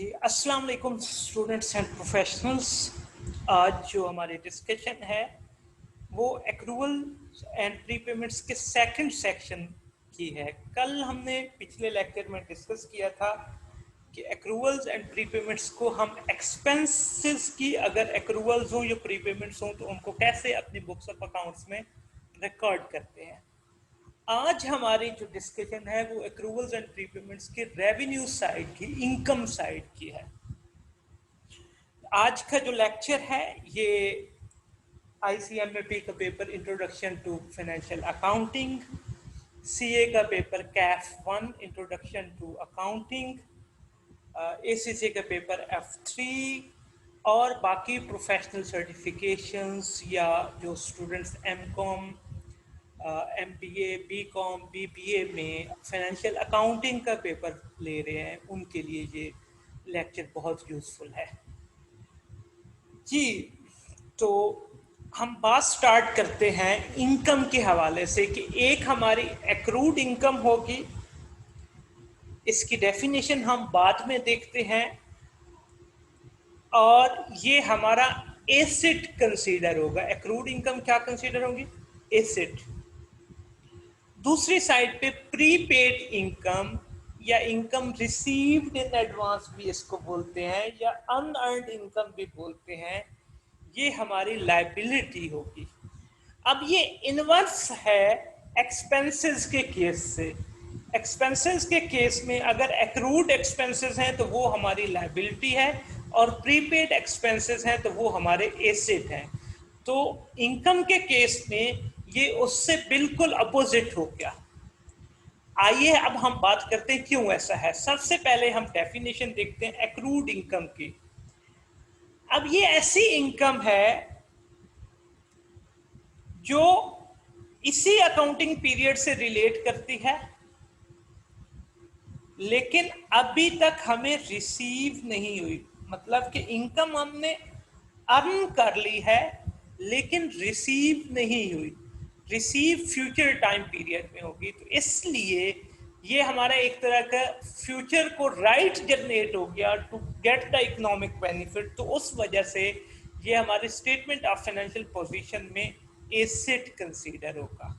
जी अस्सलाम वालेकुम students and professionals. आज जो हमारी डिस्कशन है वो एक्रूवल एंड प्रीपेमेंट्स के सेकंड सेक्शन की है। कल हमने पिछले लेक्चर में डिस्कस किया था कि एक्रूवल्स एंड प्रीपेमेंट्स को हम एक्सपेंसेस की अगर एक्रूवल्स हों या प्रीपेमेंट्स हों तो उनको कैसे अपनी बुक्स ऑफ अकाउंट्स में रिकॉर्ड करते हैं। आज हमारी जो डिस्कशन है वो एक्रूवल्स एंड प्रीपेमेंट्स की रेवेन्यू साइड की, इनकम साइड की है। आज का जो लेक्चर है ये ICMAP का paper introduction to financial accounting, CA का paper CAF 1 introduction to accounting, ACC का पेपर F3 और बाकी प्रोफेशनल सर्टिफिकेशंस या जो students MCOM, MBA, BCOM, BBA में फाइनेंशियल अकाउंटिंग का पेपर ले रहे हैं उनके लिए ये लेक्चर बहुत यूज़फुल है। जी, तो हम बात स्टार्ट करते हैं इनकम के हवाले से कि एक हमारी एक्रूड इनकम होगी, इसकी डेफिनेशन हम बाद में देखते हैं, और ये हमारा एसेट कंसीडर होगा। एक्रूड इनकम क्या कंसीडर होगी? एसेट। दूसरी साइड पे प्रीपेड इनकम या इनकम रिसीव्ड इन एडवांस भी इसको बोलते हैं या अनअर्न्ड इनकम भी बोलते हैं, ये हमारी लायबिलिटी होगी। अब ये इनवर्स है एक्सपेंसेस के केस से। एक्सपेंसेस के केस में अगर एक्रूड एक्सपेंसेस हैं तो वो हमारी लायबिलिटी है और प्रीपेड एक्सपेंसेस हैं तो वो हमारे एसेट हैं। तो इनकम के केस में ये उससे बिल्कुल अपोजिट हो गया। आइए अब हम बात करते हैं क्यों ऐसा है। सबसे पहले हम डेफिनेशन देखते हैं एक्रूड इनकम की। अब ये ऐसी इनकम है जो इसी अकाउंटिंग पीरियड से रिलेट करती है, लेकिन अभी तक हमें रिसीव नहीं हुई। मतलब कि इनकम हमने अर्न कर ली है लेकिन रिसीव नहीं हुई। रिसीव फ्यूचर टाइम पीरियड में होगी, तो इसलिए ये हमारा एक तरह का फ्यूचर को राइट जनरेट हो गया to get the economic benefit. तो उस वजह से ये हमारे स्टेटमेंट ऑफ फाइनेंशियल पोजीशन में एसेट कंसीडर होगा।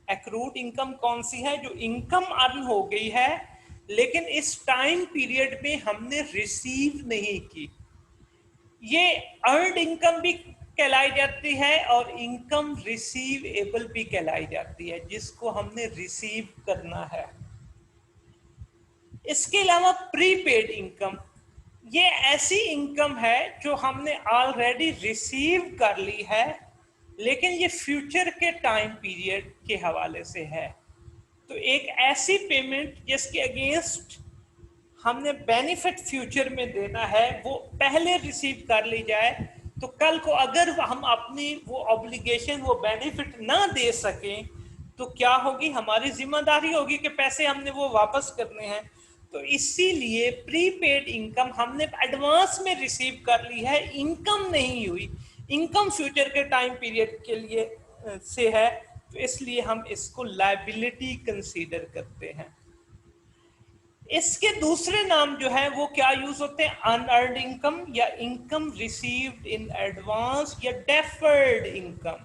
एक्रूड इनकम कौन सी है? जो इनकम अर्न हो गई है लेकिन इस टाइम पीरियड में हमने रिसीव नहीं की। ये अर्नड इनकम भी कहलाई जाती है और इनकम रिसीवेबल भी कहलाई जाती है, जिसको हमने रिसीव करना है। इसके अलावा प्रीपेड इनकम, ये ऐसी इनकम है जो हमने ऑलरेडी रिसीव कर ली है लेकिन ये फ्यूचर के टाइम पीरियड के हवाले से है। तो एक ऐसी पेमेंट जिसके अगेंस्ट हमने बेनिफिट फ्यूचर में देना है वो पहले रिसीव कर ली जाए, तो कल को अगर हम अपनी वो ऑब्लिगेशन, वो बेनिफिट ना दे सकें तो क्या होगी? हमारी जिम्मेदारी होगी कि पैसे हमने वो वापस करने हैं। तो इसीलिए प्रीपेड इनकम हमने एडवांस में रिसीव कर ली है, इनकम नहीं हुई। इनकम फ्यूचर के टाइम पीरियड के लिए से है, तो इसलिए हम इसको लायबिलिटी कंसीडर करते हैं। इसके दूसरे नाम जो है वो क्या यूज होते हैं? अनअर्न्ड इनकम या इनकम रिसीव्ड इन एडवांस या डेफर्ड इनकम।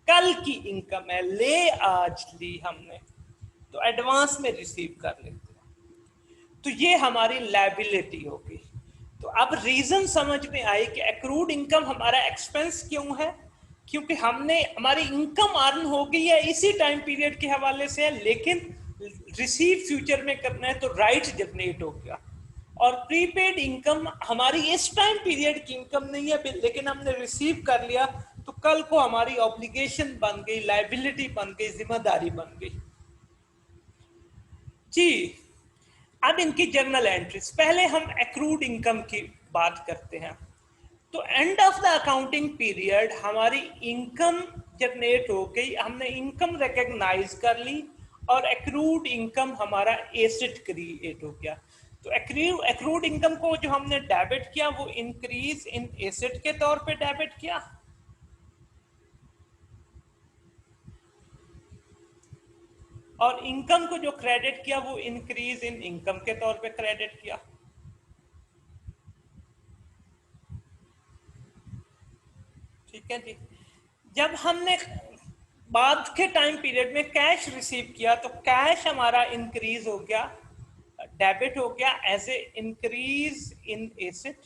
कल की इनकम है, ले आज ली हमने, तो एडवांस में रिसीव कर लेते हैं, तो ये हमारी लायबिलिटी होगी। तो अब रीजन समझ में आई कि एक्रूड इनकम हमारा एक्सपेंस क्यों है? क्योंकि हमने, हमारी इनकम अर्न हो गई है इसी टाइम पीरियड के हवाले से है लेकिन रिसीव फ्यूचर में करना है, तो राइट जनरेट हो गया। और प्रीपेड इनकम हमारी इस टाइम पीरियड की इनकम नहीं है लेकिन हमने रिसीव कर लिया, तो कल को हमारी ऑब्लिगेशन बन गई, लायबिलिटी बन गई, जिम्मेदारी बन गई। जी, अब इनकी जर्नल एंट्रीज। पहले हम एक्रूड इनकम की बात करते हैं। तो and of the accounting period हमारी इनकम जनरेट हो गई, हमने इनकम रिकॉग्नाइज कर ली और एक्रूड इनकम हमारा एसेट क्रिएट हो गया। तो एक्रूड इनकम को जो हमने डेबिट किया वो इंक्रीज इन एसेट के तौर पे डेबिट किया, और इनकम को जो क्रेडिट किया वो इंक्रीज इन इनकम के तौर पे क्रेडिट किया। ठीक है जी। जब हमने बाद के टाइम पीरियड में कैश रिसीव किया तो कैश हमारा इंक्रीज हो गया, डेबिट हो गया as a increase in asset,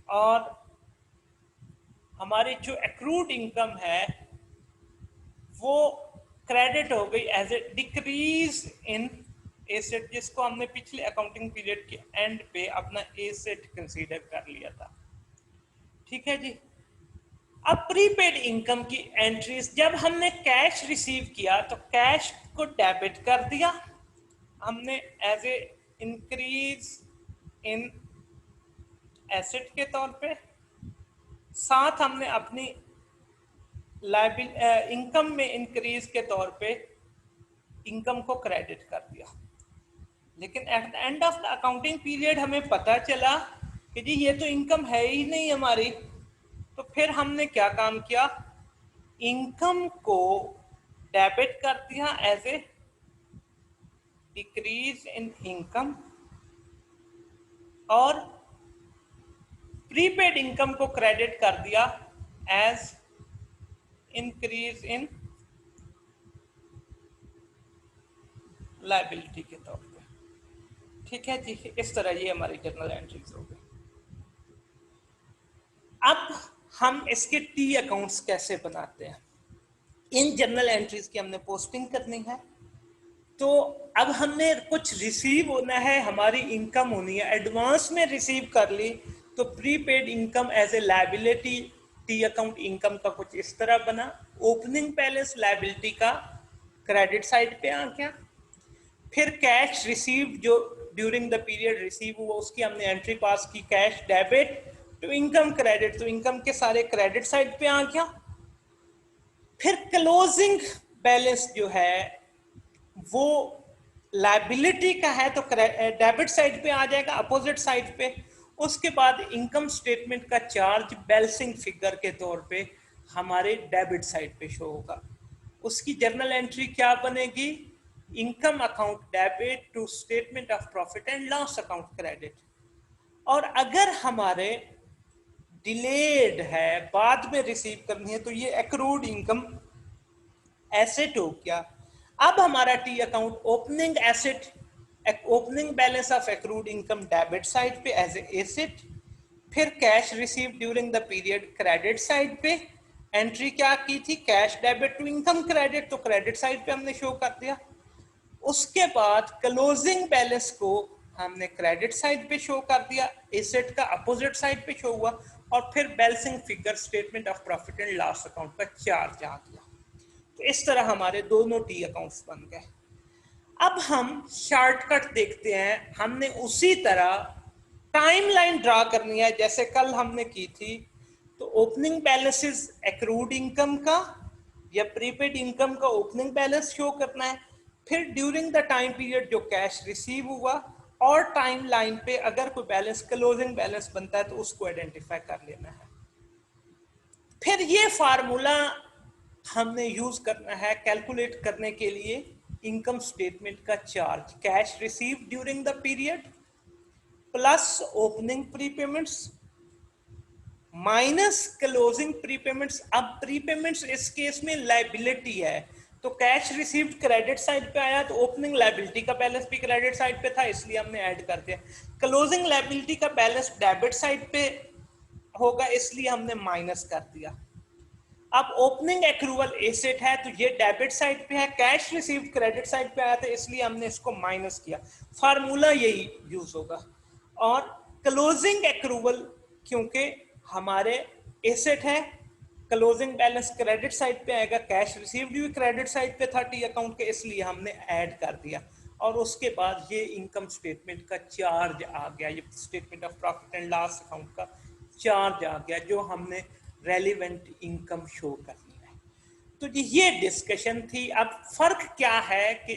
और हमारी जो एक्रूड इनकम है वो क्रेडिट हो गई as a decrease in asset, जिसको हमने पिछले अकाउंटिंग पीरियड के एंड पे अपना एसेट कंसीडर कर लिया था। ठीक है जी। अब प्रीपेड इनकम की एंट्रीज, जब हमने कैश रिसीव किया तो कैश को डेबिट कर दिया हमने as a increase in asset के तौर पे, साथ हमने अपनी इनकम में इंक्रीज के तौर पे इनकम को क्रेडिट कर दिया। लेकिन at the end of the accounting period हमें पता चला कि जी ये तो इनकम है ही नहीं हमारी, तो फिर हमने क्या काम किया, इनकम को डेबिट कर दिया as a decrease in income, और प्रीपेड इनकम को क्रेडिट कर दिया एज इंक्रीज इन लायबिलिटी के तौर पे। ठीक है जी। इस तरह ये हमारी जर्नल एंट्रीज हो गई। अब हम इसके टी अकाउंट्स कैसे बनाते हैं। इन जर्नल एंट्रीज की हमने पोस्टिंग करनी है, तो अब हमने कुछ रिसीव होना है, हमारी इनकम होनी है, एडवांस में रिसीव कर ली तो prepaid income as a liability, T account income का कुछ इस तरह बना। ओपनिंग बैलेंस लायबिलिटी का क्रेडिट साइड पे आ गया। फिर कैश रिसीव जो ड्यूरिंग द पीरियड रिसीव हुआ उसकी हमने एंट्री पास की, cash debit to income credit, तो इनकम के सारे क्रेडिट साइड पे आ गया। फिर क्लोजिंग बैलेंस जो है वो लायबिलिटी का है तो डेबिट साइड पे आ जाएगा, अपोजिट साइड पे। उसके बाद इनकम स्टेटमेंट का चार्ज बैलेंसिंग फिगर के तौर पे हमारे डेबिट साइड पे शो होगा। उसकी जर्नल एंट्री क्या बनेगी, income account debit to statement of profit and loss account credit. और अगर हमारे डिलेड है, बाद में रिसीव करनी है, तो ये एक्रूड इनकम एसेट हो गया। अब हमारा T account opening asset, opening balance of accrued income debit side पे एज ए एसेट, फिर cash receive during the period credit side पे एंट्री क्या की थी, cash debit to income credit, तो क्रेडिट साइड पे हमने शो कर दिया। उसके बाद क्लोजिंग बैलेंस को हमने क्रेडिट साइड पे शो कर दिया, एसेट का अपोजिट साइड पे शो हुआ, और फिर balancing figure statement of profit and loss account का चार्ज आ गया। तो इस तरह हमारे दोनों टी अकाउंट्स बन गए। अब हम शॉर्टकट देखते हैं, हमने उसी तरह टाइमलाइन ड्रा करनी है जैसे कल हमने की थी। तो ओपनिंग बैलेंसेस एक्रूड इनकम का या प्रीपेड इनकम का ओपनिंग बैलेंस शो करना है, फिर ड्यूरिंग द टाइम पीरियड जो कैश रिसीव हुआ, और टाइम लाइन पे अगर कोई बैलेंस क्लोजिंग बैलेंस बनता है तो उसको आइडेंटिफाई कर लेना है। फिर ये फार्मूला हमने यूज करना है कैलकुलेट करने के लिए इनकम स्टेटमेंट का charge, cash receive during the period plus opening prepayments minus closing prepayments. अब प्रीपेमेंट्स इस केस में लायबिलिटी है, तो कैश रिसीव्ड क्रेडिट साइड पे आया तो ओपनिंग लायबिलिटी का बैलेंस भी क्रेडिट साइड पे था, इसलिए हमने ऐड कर दिया। क्लोजिंग लायबिलिटी का बैलेंस डेबिट साइड पे होगा, इसलिए हमने माइनस कर दिया। अब ओपनिंग एक्रूवल एसेट है तो ये डेबिट साइड पे है, कैश रिसीव्ड क्रेडिट साइड पे आया था इसलिए हमने इसको माइनस किया। फार्मूला यही यूज होगा। और क्लोजिंग एक्रूवल क्योंकि हमारे एसेट है, क्लोजिंग बैलेंस क्रेडिट साइड पे आएगा, कैश रिसीव्ड भी क्रेडिट साइड पे था टी अकाउंट के, इसलिए हमने ऐड कर दिया। और उसके बाद ये इनकम स्टेटमेंट का चार्ज आ गया, ये statement of profit and loss account का चार्ज आ गया जो हमने रेलिवेंट इनकम शो करनी है। तो ये डिस्कशन थी। अब फर्क क्या है कि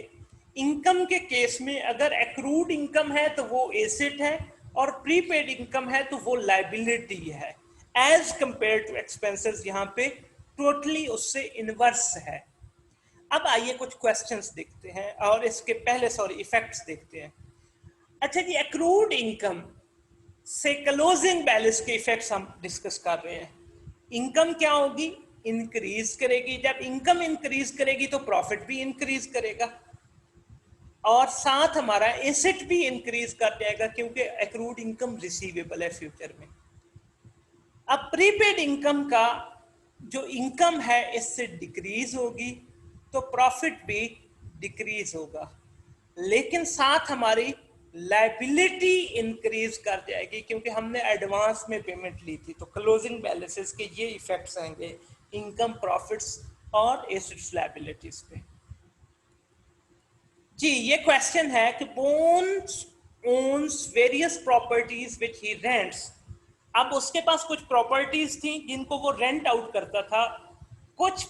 इनकम के केस में अगर एक्रूड इनकम है तो वो एसेट है, और प्रीपेड इनकम है तो वो लायबिलिटी है, एज कंपेयर टू एक्सपेंसेस यहाँ पे टोटली उससे इनवर्स है। अब आइए कुछ क्वेश्चंस देखते हैं, और इसके पहले इफेक्ट्स देखते हैं। अच्छा जी, एक्रूड इनकम से क्लोजिंग बैलेंस के इफेक्ट्स हम डिस्कस कर रहे हैं। इनकम क्या होगी? इंक्रीज करेगी। जब इनकम इंक्रीज करेगी तो प्रॉफिट भी इंक्रीज करेगा और साथ हमारा एसेट भी इंक्रीज कर जाएगा क्योंकि एक्रूड इनकम रिसीवेबल है फ्यूचर में। अब प्रीपेड इनकम का जो इनकम है इससे डिक्रीज होगी तो प्रॉफिट भी डिक्रीज होगा, लेकिन साथ हमारी लायबिलिटी इंक्रीज कर जाएगी क्योंकि हमने एडवांस में पेमेंट ली थी। तो क्लोजिंग बैलेंसेस के ये इफेक्ट्स आएंगे इनकम, प्रॉफिट्स और एसेट्स लायबिलिटीज पे। जी, ये क्वेश्चन है कि bones owns various properties which he rents। अब उसके पास कुछ प्रॉपर्टीज थी जिनको वो रेंट आउट करता था। कुछ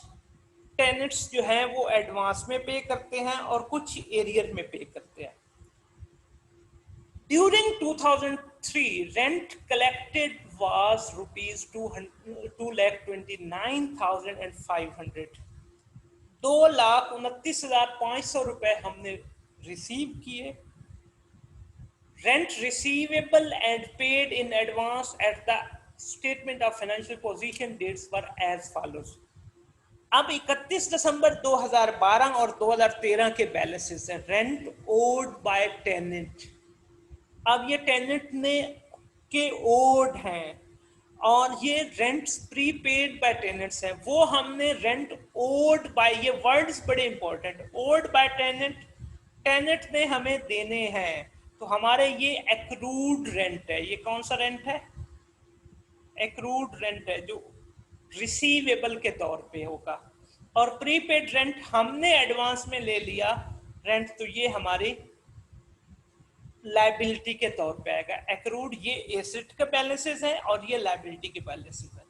टेनेंट्स जो हैं वो एडवांस में पे करते हैं और कुछ एरियर में पे करते हैं। During 2003 rent collected was rupees 2,29,500। 2,29,500 रुपए हमने रिसीव किए। Rent receivable and paid in advance at the statement of financial position dates were as follows। अब 31 दिसंबर 2012 और 2013 के बैलेंसेस हैं। Rent owed by tenant. अब ये टेनेंट ने के ओड हैं और ये रेंट्स प्रीपेड बाय टेनेंट्स हैं। वो हमने रेंट ओड बाय, ये वर्ड्स बड़े important, owed by tenant, tenant ने हमें देने हैं तो हमारे ये एक्रूड रेंट है। ये कौन सा रेंट है? एक्रूड रेंट है जो रिसीवेबल के तौर पे होगा। और प्रीपेड रेंट हमने एडवांस में ले लिया रेंट तो ये हमारी लायबिलिटी के तौर पे आएगा। एक्रूड ये एसेट के बैलेंसेस हैं और ये लायबिलिटी के बैलेंसेस हैं।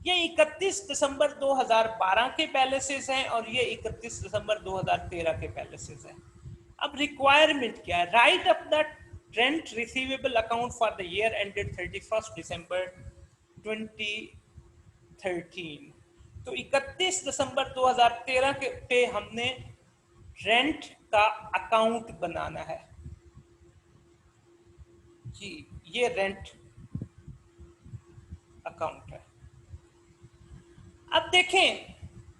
ये 31 दिसंबर 2012 के बैलेंसेस हैं और ये 31 दिसंबर 2013 के बैलेंसेस हैं। अब रिक्वायरमेंट क्या है? Right up the rent receivable account for the year ended 31 दिसंबर 2013। तो 31 दिसंबर 2013 के पे हमने रेंट का अकाउंट बनाना है। जी, ये रेंट अकाउंट है। अब देखें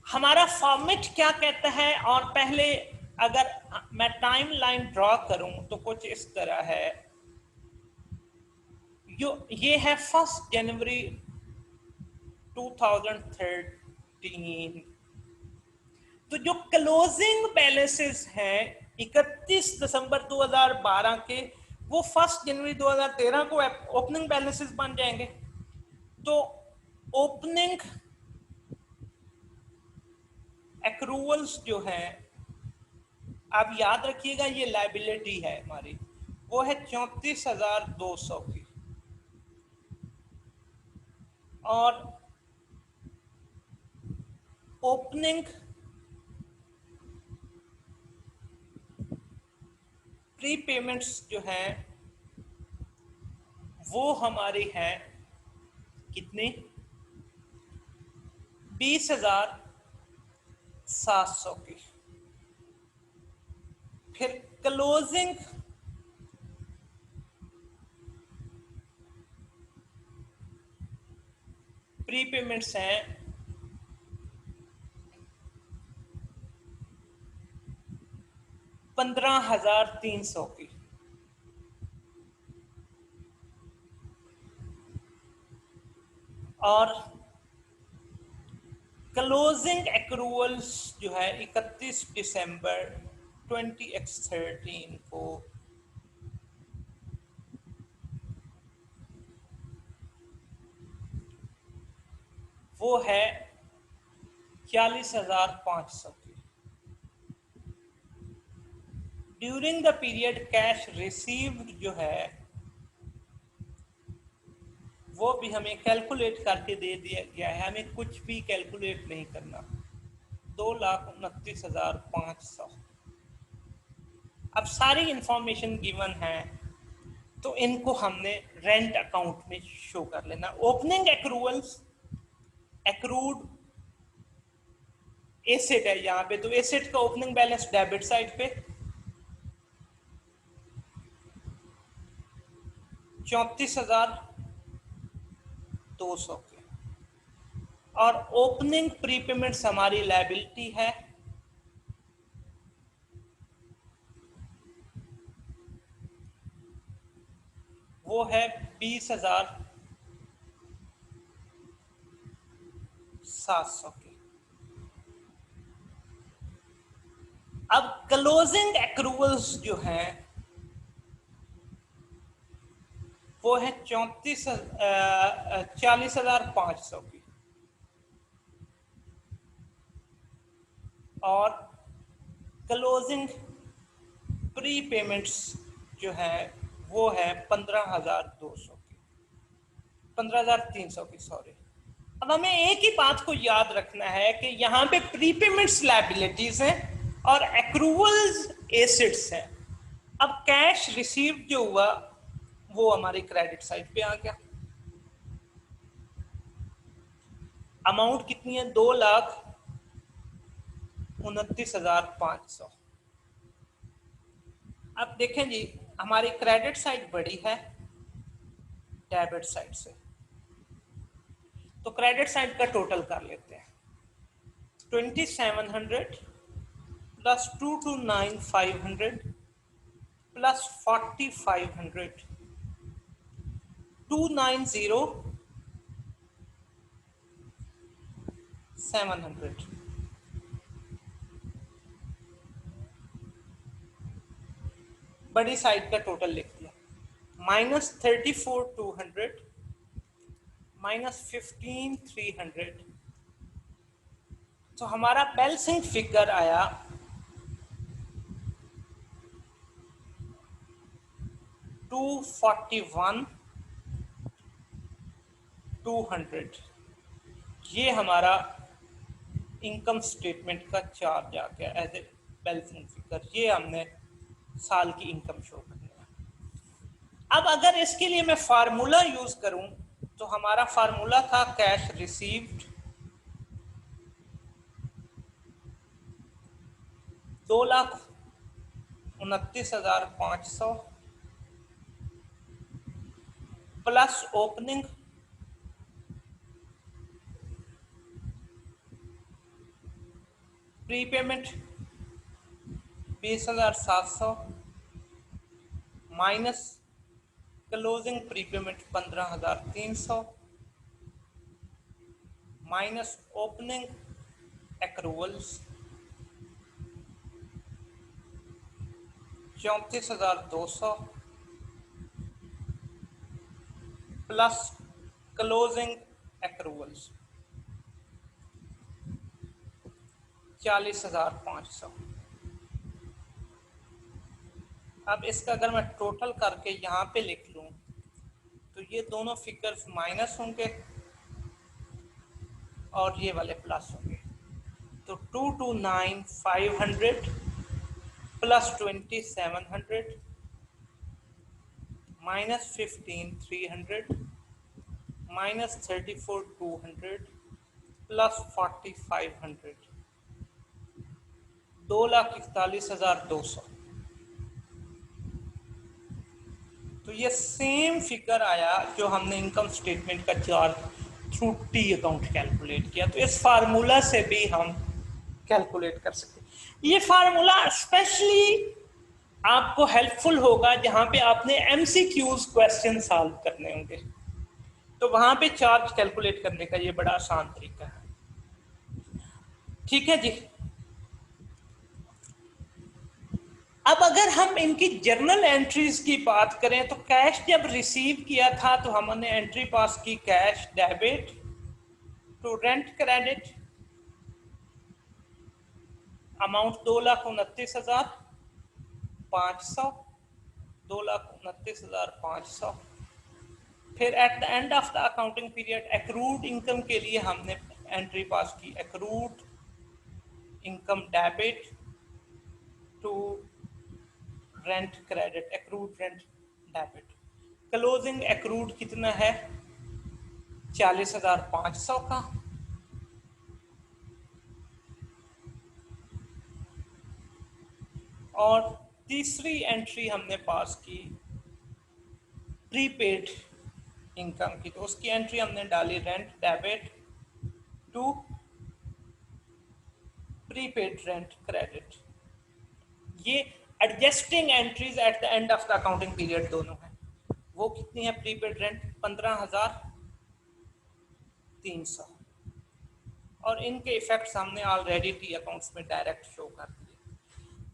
हमारा फॉर्मेट क्या कहता है। और पहले अगर मैं टाइम लाइन ड्रॉ करूं तो कुछ इस तरह है। ये है 1 जनवरी 2013। तो जो क्लोजिंग बैलेंसेस हैं 31 दिसंबर 2012 के, वो 1 जनवरी 2013 को ओपनिंग बैलेंसेस बन जाएंगे। तो ओपनिंग एक्रूवल्स जो हैं, आप याद रखिएगा ये लायबिलिटी है हमारी, वो है 34,200 की। और ओपनिंग प्री पेमेंट्स जो हैं वो हमारी हैं कितनी? 20,700 की। फिर क्लोजिंग प्री पेमेंट्स हैं 15,300 की। और क्लोजिंग एक्रूवल्स जो है 31 दिसंबर 2013 को वो है 40,500 की। During the period cash received जो है वो भी हमें कैलकुलेट करके दे दिया गया है, हमें कुछ भी कैलकुलेट नहीं करना। 2,29,500। अब सारी इंफॉर्मेशन गिवन है तो इनको हमने रेंट अकाउंट में शो कर लेना। ओपनिंग एक्रूवल्स, एक्रूड एसेट है यहाँ पे, तो एसेट का ओपनिंग बैलेंस डेबिट साइड पे, 34,200 के, और ओपनिंग प्रीपेमेंट्स हमारी लायबिलिटी है वो है 20,700 की। अब क्लोजिंग एक्रूवल्स जो हैं वो है 40,500 की, और क्लोजिंग प्री पेमेंट्स जो है वो है 15,200 की, 15,300 की, सॉरी। अब हमें एक ही बात को याद रखना है कि यहाँ पे प्रीपेमेंट्स लायबिलिटीज हैं और एक्रूवल्स एसेट्स हैं। अब कैश रिसीव जो हुआ वो हमारी क्रेडिट साइड पे आ गया। अमाउंट कितनी है? 2,29,500। अब देखें जी, हमारी क्रेडिट साइड बड़ी है डेबिट साइड से, तो क्रेडिट साइड का टोटल कर लेते हैं। 2,700 प्लस 229,500 प्लस 4,500, 290,700। बड़ी साइड का टोटल लिख दिया, माइनस 34,200 माइनस 15,300, तो हमारा बैलेंसिंग फिगर आया 241,200। ये हमारा इनकम स्टेटमेंट का चार्ज आ गया एज ए बैलेंसिंग फिगर। ये हमने साल की इनकम शो करनी है। अब अगर इसके लिए मैं फार्मूला यूज करूं तो हमारा फार्मूला था cash received 2,29,500 plus opening prepayment 20,700 minus closing prepayment 15,300 minus opening accruals 34,200 plus closing accruals 40,500। अब इसका अगर मैं टोटल करके यहाँ पे लिख लूँ तो ये दोनों फिगर्स माइनस होंगे और ये वाले प्लस होंगे, तो 229,500 प्लस 2,700 माइनस 15,300 माइनस 34,200 प्लस 4,500, 2,41,200। तो ये सेम फिगर आया जो हमने इनकम स्टेटमेंट का charge through T account calculate किया। तो इस फार्मूला से भी हम कैलकुलेट कर सकते हैं। ये फार्मूला स्पेशली आपको हेल्पफुल होगा जहां पे आपने एमसीक्यूज क्वेश्चन सॉल्व करने होंगे, तो वहां पे चार्ज कैलकुलेट करने का ये बड़ा आसान तरीका है। ठीक है जी। अब अगर हम इनकी जर्नल एंट्रीज की बात करें तो कैश जब रिसीव किया था तो हमने एंट्री पास की cash debit to rent credit amount 2,29,500, 2,29,500। फिर at the end of the accounting period accrued income के लिए हमने एंट्री पास की accrued income debit to rent credit, accrued rent debit. Closing accrued कितना है? 40,500 का, और तीसरी एंट्री हमने पास की प्रीपेड इनकम की, तो उसकी एंट्री हमने डाली rent debit to prepaid rent credit. ये adjusting entries at the end of the accounting period दोनों है। वो कितनी है प्रीपेड रेंट? 15,300, और इनके इफेक्ट्स हमने ऑलरेडी टी अकाउंट्स में डायरेक्ट शो कर दिए।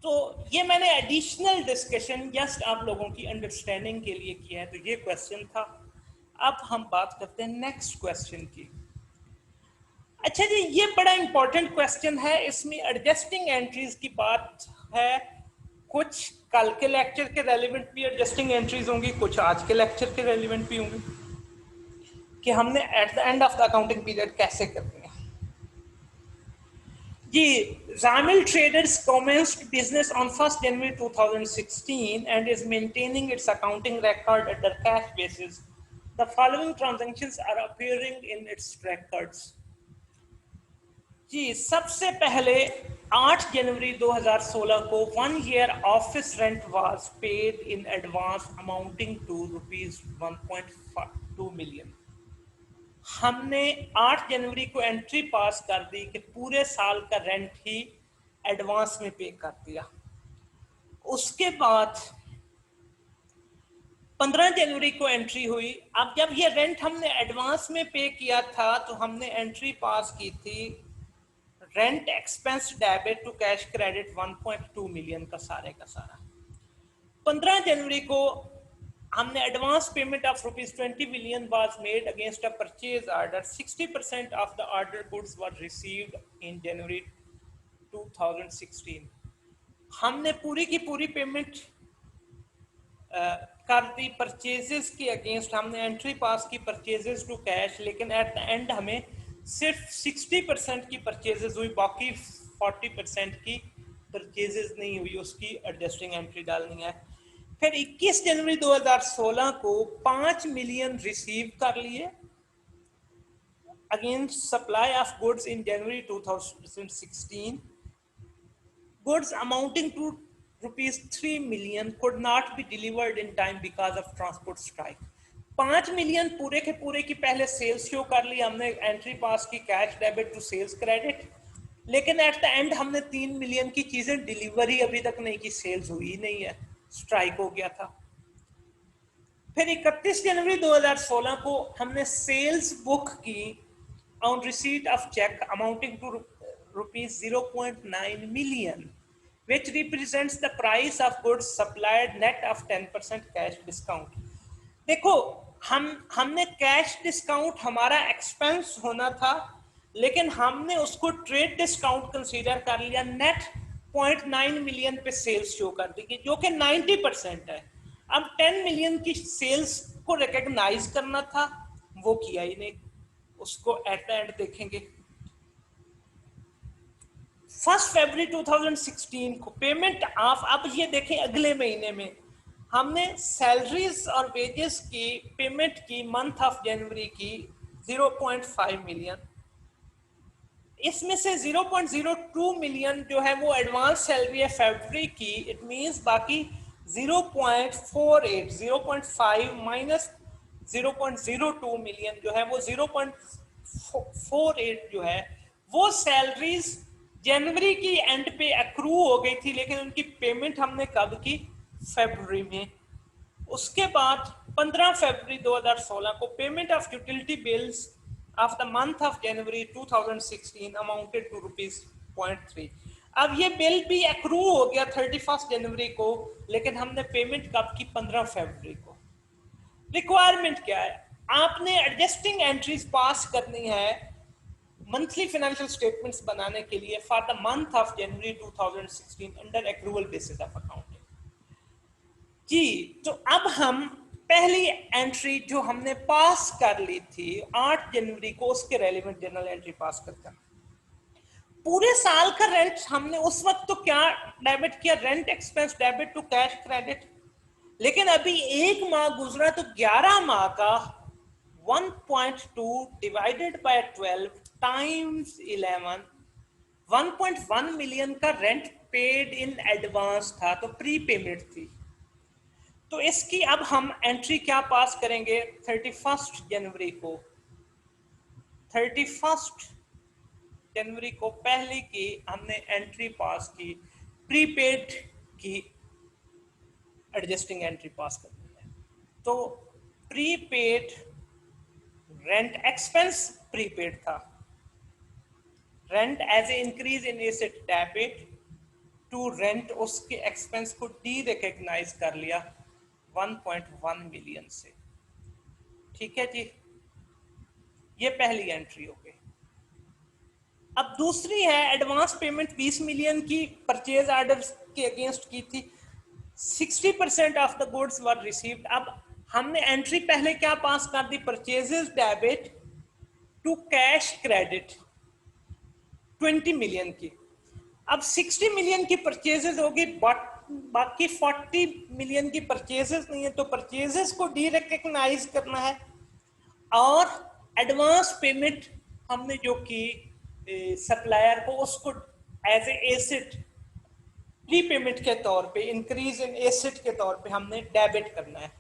तो ये मैंने एडिशनल डिस्कशन जस्ट आप लोगों की अंडरस्टैंडिंग के लिए किया है। तो ये क्वेश्चन था। अब हम बात करते हैं नेक्स्ट क्वेश्चन की। अच्छा जी, ये बड़ा इंपॉर्टेंट क्वेश्चन है। इसमें एडजस्टिंग एंट्रीज की बात है। कुछ कल के लेक्चर के रेलिवेंट भी एडजस्टिंग एंट्रीज होंगी, कुछ आज के लेक्चर के रेलिवेंट भी होंगी, कि हमने eight the end of the accounting period कैसे करनी है। जी, Zamil Traders commenced business on 1st January 2016 and is maintaining its accounting record under cash basis. The following transactions are appearing in its records. जी, सबसे पहले 8 जनवरी 2016 को 1 year office rent was paid in advance amounting to rupees 1.2 million. हमने 8 जनवरी को entry पास कर दी कि पूरे साल का रेंट ही एडवांस में पे कर दिया। उसके बाद 15 जनवरी को एंट्री हुई। अब जब ये रेंट हमने एडवांस में पे किया था तो हमने एंट्री पास की थी rent expense debit to cash credit 1.2 million का सारे का सारा। 15 जनवरी को हमने advance payment of ₹20 million was made against a purchase order. 60% of the order goods were received in January 2016. हमने पूरी की पूरी पेमेंट कर दी परचेजेस के अगेंस्ट। हमने एंट्री पास की परचेजेस टू कैश, लेकिन एट द एंड हमें सिर्फ 60% की परचेजेस हुई, बाकी 40% की परचेजेस नहीं हुई। उसकी एडजस्टिंग एंट्री डालनी है। फिर 21 जनवरी 2016 को 5 मिलियन रिसीव कर लिए against supply of goods in January 2016। Goods amounting to ₹3 million could not be delivered in time because of transport strike. 5 million पूरे के पूरे की पहले सेल्स शो कर ली हमने, एंट्री पास की cash debit to sales credit, लेकिन एट द एंड हमने 3 मिलियन की चीजें डिलीवरी अभी तक नहीं की, सेल्स हुई नहीं है, स्ट्राइक हो गया था। फिर 31 जनवरी 2016 को हमने सेल्स बुक की on receipt of cheque amounting to ₹0.9 million, which represents the price of goods supplied net of 10% cash discount. देखो, हमने कैश डिस्काउंट हमारा एक्सपेंस होना था, लेकिन हमने उसको ट्रेड डिस्काउंट कंसीडर कर लिया। नेट 0.9 मिलियन पे सेल्स शो कर दी, जो कि 90% है। अब 10 मिलियन की सेल्स को रिकॉग्नाइज करना था, वो किया ही नहीं। उसको एट द एंड देखेंगे। 1 फरवरी 2016 को पेमेंट ऑफ, अब ये देखें अगले महीने में हमने सैलरीज और वेजेस की पेमेंट की मंथ ऑफ जनवरी की 0.5 मिलियन। इसमें से 0.02 मिलियन जो है वो एडवांस सैलरी है फरवरी की। इट मींस बाकी 0.48, 0.5 माइनस 0.02 मिलियन जो है वो 0.48 जो है वो सैलरीज जनवरी की एंड पे अक्रू हो गई थी, लेकिन उनकी पेमेंट हमने कब की? फरवरी में। उसके बाद 15 फरवरी 2016 को payment of utility bills of the month of January 2016 amounted to ₹0.3। अब ये बिल भी अक्रू हो गया 31 जनवरी को, लेकिन हमने पेमेंट कब की? 15 फरवरी को। रिक्वायरमेंट क्या है? आपने एडजस्टिंग एंट्रीज पास करनी है मंथली फाइनेंशियल स्टेटमेंट्स बनाने के लिए for the month of January 2016 under accrual basis of accounting. जी, तो अब हम पहली एंट्री जो हमने पास कर ली थी 8 जनवरी को, उसके रेलिवेंट जर्नल एंट्री पास करते हैं। पूरे साल का रेंट हमने उस वक्त तो क्या डेबिट किया? Rent expense debit to cash credit. लेकिन अभी एक माह गुजरा तो 11 माह का 1.2 डिवाइडेड बाय 12 टाइम्स 11, 1.1 मिलियन का रेंट पेड इन एडवांस था, तो प्री पेमेंट थी। तो इसकी अब हम एंट्री क्या पास करेंगे 31 जनवरी को। 31 जनवरी को पहले की हमने एंट्री पास की, प्रीपेड की एडजस्टिंग एंट्री पास करनी है। तो प्रीपेड रेंट एक्सपेंस प्रीपेड था, rent as a increase in asset debit to rent उसके एक्सपेंस को डी रिकॉग्नाइज कर लिया 1.1 मिलियन से। ठीक है जी, ये पहली एंट्री हो गई। अब दूसरी है एडवांस पेमेंट 20 मिलियन की परचेज ऑर्डर के अगेंस्ट की थी, 60% of the goods were received. अब हमने एंट्री पहले क्या पास कर दी, purchases debit to cash credit 20 million की। अब 60 मिलियन की परचेजेस होगी, बाकी 40 मिलियन की परचेजेस नहीं है, तो परचेजेस को डी रिकॉग्नाइज करना है। और एडवांस पेमेंट हमने जो की सप्लायर को, उसको एज ए एसेट प्रीपेमेंट के तौर पे, इंक्रीज इन एसेट के तौर पे हमने डेबिट करना है।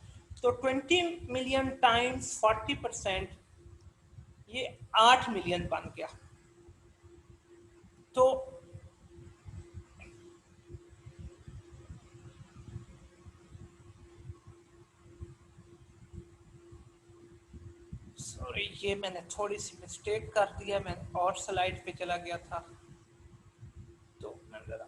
तो 20 मिलियन टाइम्स 40%, ये 8 मिलियन बन गया। तो सॉरी, ये मैंने थोड़ी सी मिस्टेक कर दिया, मैं और स्लाइड पे चला गया था। तो मैं जरा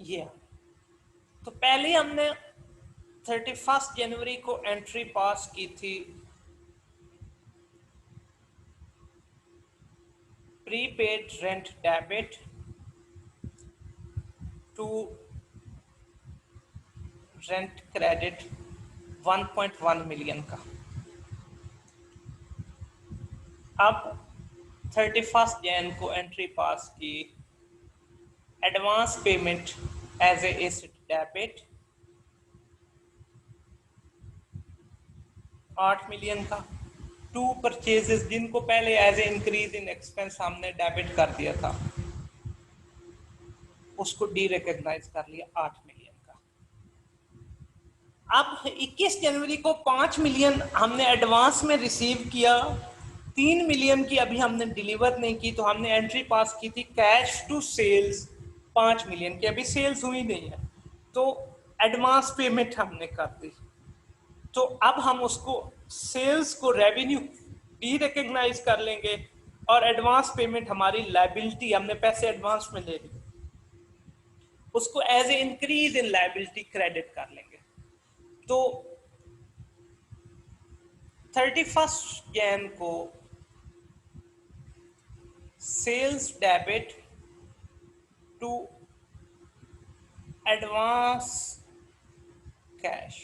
ये, तो पहले हमने 31 जनवरी को एंट्री पास की थी, prepaid rent debit to rent credit 1.1 million का। अब 31 जैन को एंट्री पास की, advance payment as a asset debit 8 million का, टू परचेजेस जिनको पहले as a increase in expense हमने डेबिट कर दिया था, उसको डी रिकॉग्नाइज कर लिया 8 मिलियन का। अब 21 जनवरी को 5 मिलियन हमने एडवांस में रिसीव किया, 3 मिलियन की अभी हमने डिलीवर नहीं की, तो हमने एंट्री पास की थी कैश टू सेल्स 5 मिलियन की, अभी सेल्स हुई नहीं है, तो एडवांस पेमेंट हमने कर दी। तो अब हम उसको सेल्स को रेवेन्यू डी रिकॉग्नाइज कर लेंगे, और एडवांस पेमेंट हमारी लायबिलिटी, हमने पैसे एडवांस में ले लिए, उसको as a increase in liability credit कर लेंगे। तो 31 जैन को sales debit to advance cash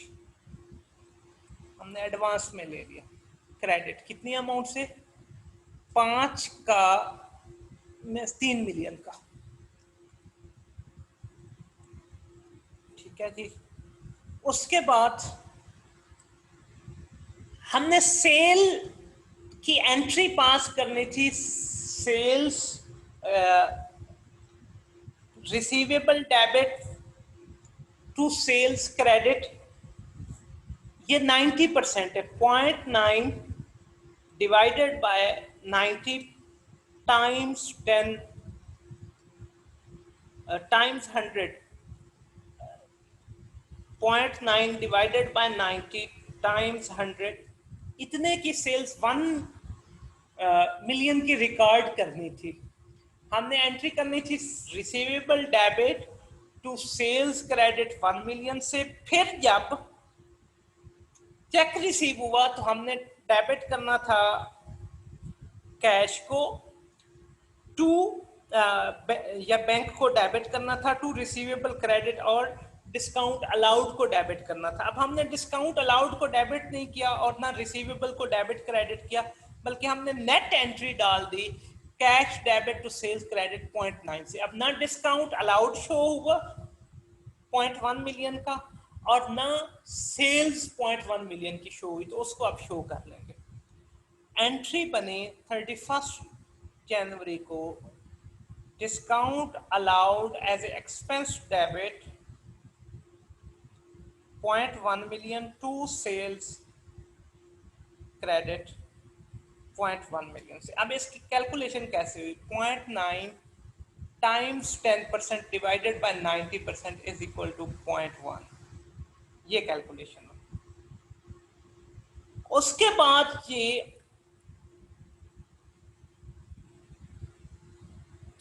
हमने एडवांस में ले लिया क्रेडिट, कितनी अमाउंट से, 5 का 3 मिलियन का। ठीक है जी, उसके बाद हमने सेल की एंट्री पास करनी थी, sales receivable debit to sales credit, ये 90% है, 0.9 divided by 90 times 10 times 100, 0.9 divided by 90 times 100, इतने की सेल्स 1 मिलियन की रिकॉर्ड करनी थी। हमने एंट्री करनी थी receivable debit to sales credit 1 million से, फिर जब चेक रिसीव हुआ तो हमने डेबिट करना था कैश को, टू या बैंक को डेबिट करना था, टू रिसीवेबल क्रेडिट, और डिस्काउंट अलाउड को डेबिट करना था। अब हमने डिस्काउंट अलाउड को डेबिट नहीं किया और ना रिसीवेबल को डेबिट क्रेडिट किया, बल्कि हमने नेट एंट्री डाल दी cash debit to sales credit 0.9 से। अब ना डिस्काउंट अलाउड शो हुआ 0.1 मिलियन का, और ना सेल्स 0.1 मिलियन की शो हुई, तो उसको अब शो कर लेंगे। एंट्री बने 31 जनवरी को discount allowed as a expense debit 0.1 million to sales credit 0.1 million से। अब इसकी कैलकुलेशन कैसे हुई? 0.9 times 10% divided by 90% is equal to 0.1, ये कैलकुलेशन है। उसके बाद ये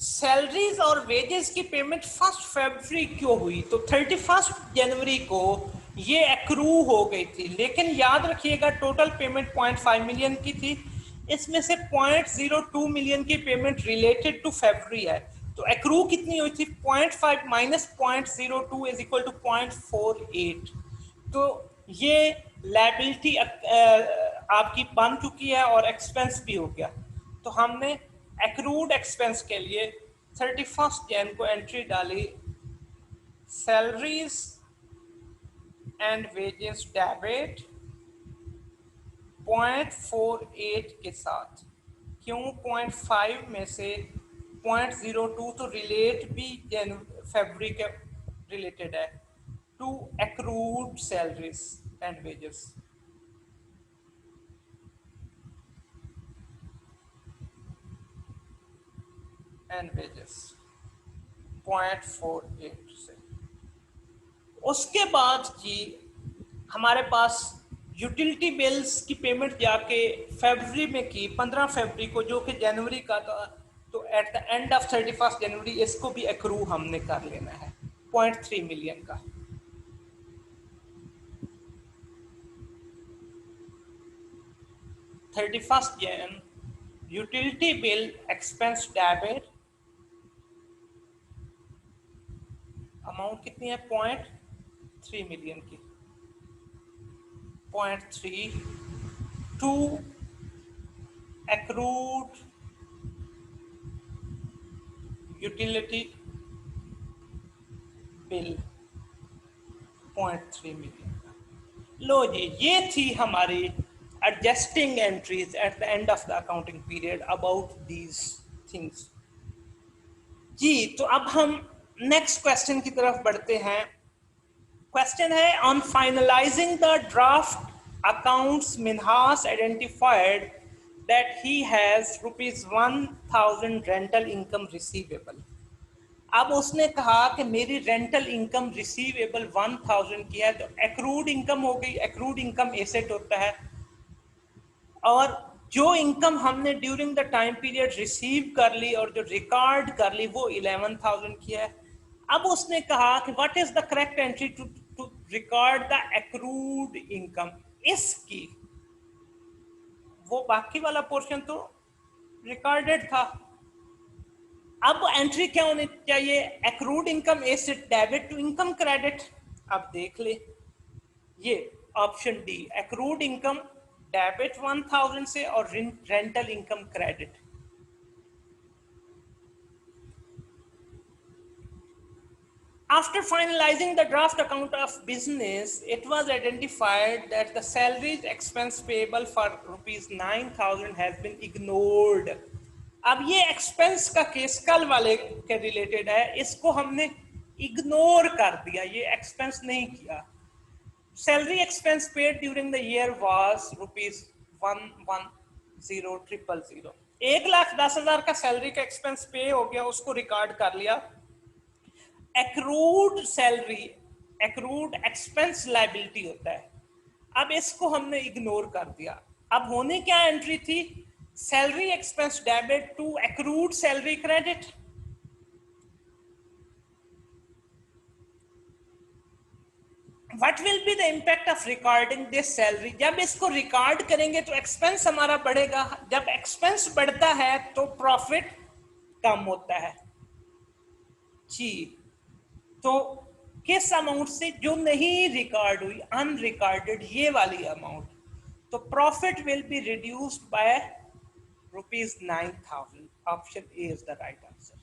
सैलरीज और वेजेस की पेमेंट 1 फरवरी क्यों हुई? तो 31 जनवरी को ये एक्रू हो गई थी, लेकिन याद रखिएगा टोटल पेमेंट 0.5 मिलियन की थी, इसमें से 0.02 मिलियन की पेमेंट रिलेटेड टू फरवरी है। तो एक्रू कितनी हुई थी? 0.5 माइनस 0.02 इज इक्वल टू 0.48। तो ये लायबिलिटी आपकी बन चुकी है और एक्सपेंस भी हो गया। तो हमने एक्रूड एक्सपेंस के लिए 31 जन को एंट्री डाली, सैलरीज एंड वेजेस डेबिट 0.48 के साथ। क्यों 0.5 में से 0.02 तो रिलेट भी फरवरी के रिलेटेड है to accrued salaries and wages. And wages 0.48 से। उसके बाद जी हमारे पास यूटिलिटी बिल्स की पेमेंट जाके फरवरी में की, 15 फरवरी को, जो कि जनवरी का था। तो एट द एंड ऑफ 31 जनवरी इसको भी एक्रू हमने कर लेना है 0.3 मिलियन का। जन utility bill expense debit amount कितनी है? 0.3 मिलियन की। 0.3 to accrued utility bill 0.3 million. लो जी, ये थी हमारी adjusting entries at the end of the accounting period about these things. जी तो अब हम नेक्स्ट क्वेश्चन की तरफ बढ़ते हैं। क्वेश्चन है, on finalizing the draft accounts Minhas identified that he has ₹1,000 rental income receivable. अब उसने कहा कि मेरी रेंटल इनकम रिसीवेबल 1000 की है, तो एक्रूड इनकम हो गई। एक्रूड इनकम एसेट होता है, और जो इनकम हमने during the time period receive कर ली और जो रिकॉर्ड कर ली वो 11,000 की है। अब उसने कहा कि what is the correct entry to record the accrued income. इसकी वो बाकी वाला पोर्शन तो रिकॉर्डेड था। अब एंट्री क्या होनी चाहिए? Accrued income asset debit to income credit. अब देख ले, ये option D, accrued income debit 1000 से और rental income credit. After finalizing the draft account of business, it was identified that the salaries expense payable for ₹9,000 has been ignored. अब ये expense का case कल वाले के रिलेटेड है, इसको हमने इग्नोर कर दिया, ये एक्सपेंस नहीं किया। Salary expense paid during the year was ₹110,000। 1,10,000 का सैलरी का एक्सपेंस पे हो गया, उसको रिकॉर्ड कर लिया। Accrued salary, accrued expense liability होता है, अब इसको हमने इग्नोर कर दिया। अब होने क्या एंट्री थी? Salary expense debit to accrued salary credit. What will be the impact of recording this salary? जब इसको रिकॉर्ड करेंगे तो एक्सपेंस हमारा बढ़ेगा, जब एक्सपेंस बढ़ता है तो प्रॉफिट कम होता है। जी तो किस अमाउंट से? जो नहीं रिकॉर्ड हुई, अनरिकॉर्डेड, ये वाली अमाउंट। तो profit will be reduced by ₹9,000। Option A is the right answer.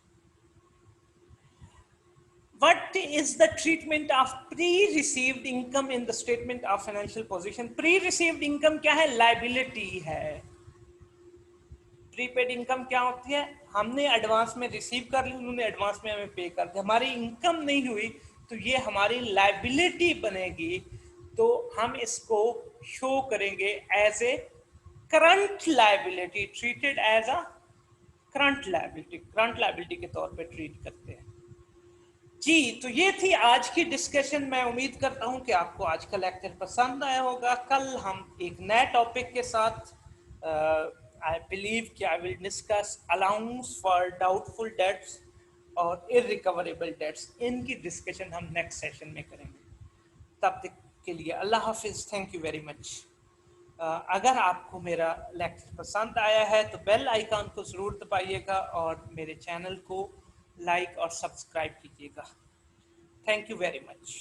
What is the treatment of pre-received income in the statement of financial position? Pre-received income क्या है? Liability है। प्रीपेड इनकम क्या होती है? हमने एडवांस में receive कर ली, उन्होंने एडवांस में हमें पे कर दिया, हमारी इनकम नहीं हुई, तो ये हमारी लायबिलिटी बनेगी। तो हम इसको शो करेंगे as a current liability, treated as a current liability के तौर पे ट्रीट करते हैं जी। तो ये थी आज की डिस्कशन। मैं उम्मीद करता हूं कि आपको आज का लेक्चर पसंद आया होगा। कल हम एक नए टॉपिक के साथ, आई बिलीव कि I will discuss allowance for doubtful debts और इररिकवरेबल डेट्स, इनकी डिस्कशन हम नेक्स्ट सेशन में करेंगे। तब तक के लिए अल्लाह हाफिज, थैंक यू वेरी मच। अगर आपको मेरा लेक्चर पसंद आया है तो बेल आइकन को ज़रूर दबाइएगा और मेरे चैनल को लाइक और सब्सक्राइब कीजिएगा। Thank you very much.